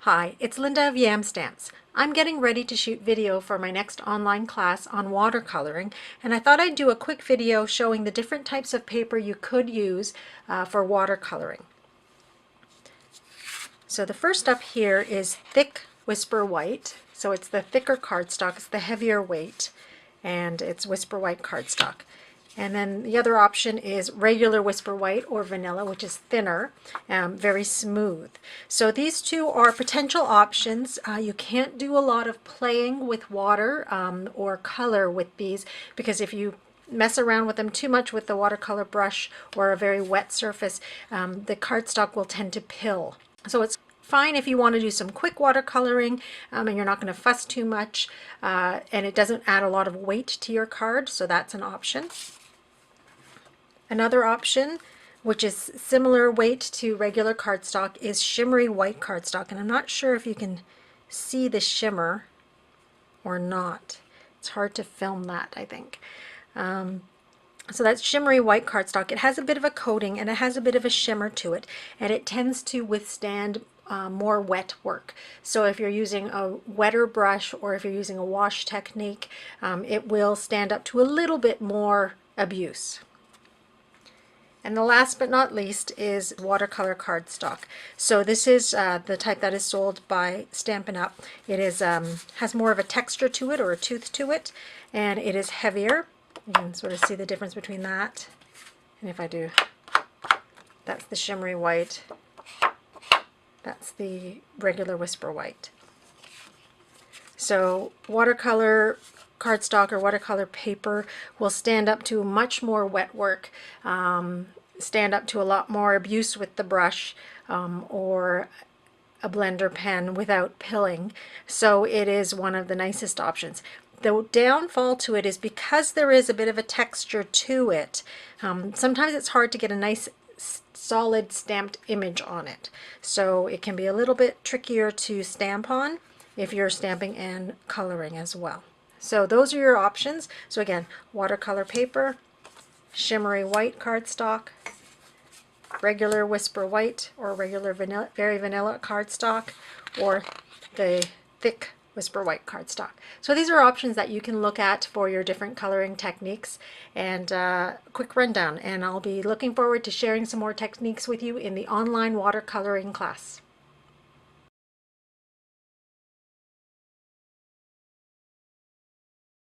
Hi, it's Linda of Yam Stamps. I'm getting ready to shoot video for my next online class on watercoloring, and I thought I'd do a quick video showing the different types of paper you could use for watercoloring. So the first up here is thick Whisper White. So it's the thicker cardstock, it's the heavier weight, and it's Whisper White cardstock. And then the other option is regular Whisper White or vanilla, which is thinner, very smooth. So these two are potential options. You can't do a lot of playing with water or color with these, because if you mess around with them too much with the watercolor brush or a very wet surface, the cardstock will tend to pill. So it's fine if you want to do some quick watercoloring and you're not going to fuss too much, and it doesn't add a lot of weight to your card, so that's an option. Another option, which is similar weight to regular cardstock, is Shimmery White cardstock, and I'm not sure if you can see the shimmer or not. It's hard to film that, I think. So that's Shimmery White cardstock. It has a bit of a coating and it has a bit of a shimmer to it, and it tends to withstand more wet work. So if you're using a wetter brush or if you're using a wash technique, it will stand up to a little bit more abuse. And the last but not least is watercolor cardstock. So this is the type that is sold by Stampin' Up. It is has more of a texture to it, or a tooth to it, and it is heavier. You can sort of see the difference between that. And if I do, that's the Shimmery White. That's the regular Whisper White. So watercolor cardstock or watercolor paper will stand up to much more wet work, stand up to a lot more abuse with the brush or a blender pen without pilling. So it is one of the nicest options. The downfall to it is because there is a bit of a texture to it, sometimes it's hard to get a nice solid stamped image on it. So it can be a little bit trickier to stamp on if you're stamping and coloring as well. So those are your options. So again, watercolor paper, Shimmery White cardstock, regular Whisper White or regular vanilla, very vanilla cardstock, or the thick Whisper White cardstock. So these are options that you can look at for your different coloring techniques, and quick rundown. And I'll be looking forward to sharing some more techniques with you in the online watercoloring class.